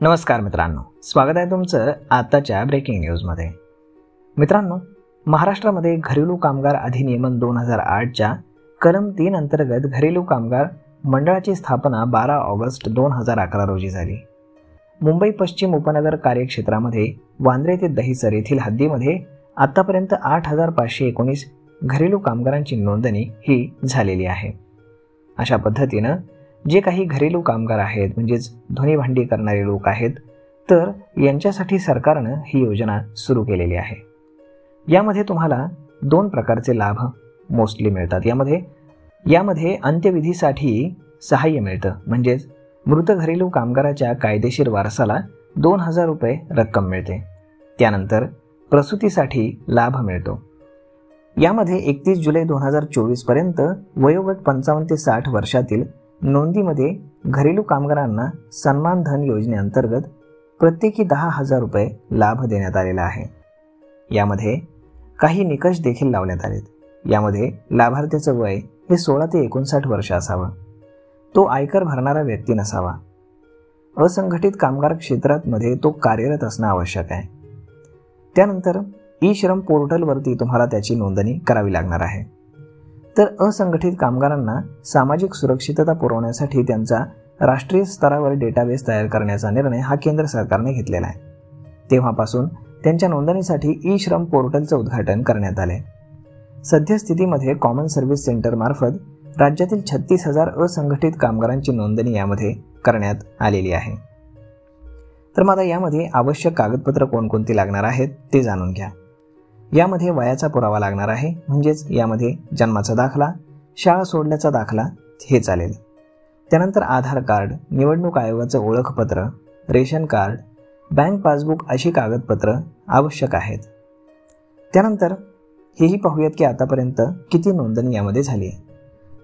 नमस्कार मित्रांनो, स्वागत आहे तुमचं आताच्या ब्रेकिंग न्यूजमध्ये। मित्रांनो, महाराष्ट्रामध्ये घरेलू कामगार अधिनियमन 2008च्या कलम 3 अंतर्गत घरेलू कामगार मंडळाची स्थापना 12 ऑगस्ट 2011 रोजी झाली। मुंबई पश्चिम उपनगर कार्यक्षेत्रामध्ये वांद्रे ते दहिसर येथील हद्दीमध्ये आतापर्यंत 8519 घरेलू कामगारांची नोंदणी ही झालेली आहे। अशा पद्धतीनं जे काही घरेलू कामगार आहेत म्हणजेच धुणी भांडी करणारे लोक आहेत, तर यांच्यासाठी सरकारनं ही योजना सुरू केलेली आहे। यामध्ये तुम्हाला 2 प्रकारचे लाभ मोस्टली मिळतात। यामध्ये अंत्यविधीसाठी सहाय्य मिळतं, म्हणजेच मृत घरेलू कामगाराच्या कायदेशीर वारसाला 2000 रुपये रक्कम मिळते। त्यानंतर प्रसूतीसाठी लाभ मिळतो। यामध्ये 31 जुलै 2024 पर्यंत वयोगट 55 ते 60 वर्षातील नोंदीमध्ये घरेलू कामगारांना सन्मान धन योजनेअंतर्गत प्रत्येकी 10,000 रुपये लाभ देण्यात आलेला आहे। यामध्ये काही निकष देखील लावण्यात आलेत। यामध्ये लाभार्थ्याचं वय हे 16 ते 59 वर्ष असावं, तो आयकर भरणारा व्यक्ती नसावा, असंघटित कामगार क्षेत्रामध्ये तो कार्यरत असणं आवश्यक आहे। त्यानंतर ई श्रम पोर्टलवरती तुम्हाला त्याची नोंदणी करावी लागणार आहे। तर असंघटित कामगारांना सामाजिक सुरक्षितता पुरवण्यासाठी त्यांचा राष्ट्रीय स्तरावर डेटाबेस तयार करण्याचा निर्णय हा केंद्र सरकारने घेतलेला आहे। तेव्हापासून त्यांच्या नोंदणीसाठी ई श्रम पोर्टलचं उद्घाटन करण्यात आले। सद्यस्थितीमध्ये कॉमन सर्व्हिस सेंटर मार्फत राज्यातील 36,000 असंघटित कामगारांची नोंदणी यामध्ये करण्यात आलेली आहे। तर मग आता यामध्ये आवश्यक कागदपत्र कोणकोणती लागणार आहेत ते जाणून घ्या। यामध्ये वयाचा पुरावा लागणार आहे, म्हणजेच यामध्ये जन्माचा दाखला, शाळा सोडल्याचा दाखला हे चालेल। त्यानंतर आधार कार्ड, निवडणूक आयोगाचं ओळखपत्र, रेशन कार्ड, बँक पासबुक अशी कागदपत्र आवश्यक आहेत। त्यानंतर हेही पाहूयात की आतापर्यंत किती नोंदणी यामध्ये झाली आहे।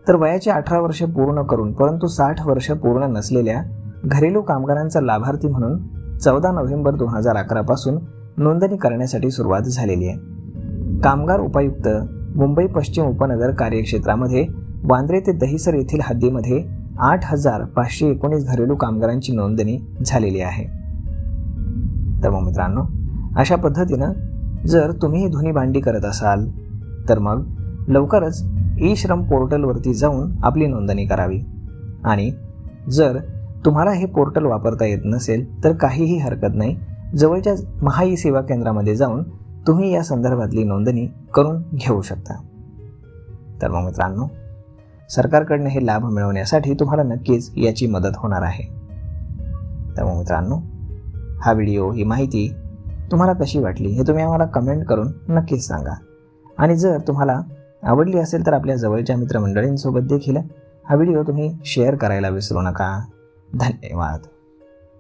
तर वयाचे 18 वर्ष पूर्ण करून परंतु 60 वर्ष पूर्ण नसलेल्या घरेलू कामगारांचा लाभार्थी म्हणून 14 नोव्हेंबर 2011 पासून नोंदणी करण्यासाठी सुरुवात झालेली आहे। कामगार उपायुक्त मुंबई पश्चिम उपनगर कार्यक्षेत्रामध्ये वांद्रे ते दहिसर येथील हद्दीमध्ये 8519 घरेलू कामगारांची नोंदणी झालेली आहे। तर मग मित्रांनो, अशा पद्धतीनं जर तुम्ही धुणी भांडी करत असाल तर मग लवकरच ई श्रम पोर्टलवरती जाऊन आपली नोंदणी करावी। आणि जर तुम्हाला हे पोर्टल वापरता येत नसेल तर काहीही हरकत नाही, जवळच्या महाई सेवा केंद्रामध्ये जाऊन तुम्ही या संदर्भातली नोंदणी करून घेऊ शकता। तर मग मित्रांनो, सरकारकडनं हे लाभ मिळवण्यासाठी तुम्हाला नक्कीच याची मदत होणार आहे। तर मग मित्रांनो, हा व्हिडिओ, ही माहिती तुम्हाला कशी वाटली हे तुम्ही आम्हाला कमेंट करून नक्कीच सांगा। आणि जर तुम्हाला आवडली असेल तर आपल्या जवळच्या मित्रमंडळींसोबत देखील हा व्हिडिओ तुम्ही शेअर करायला विसरू नका। धन्यवाद।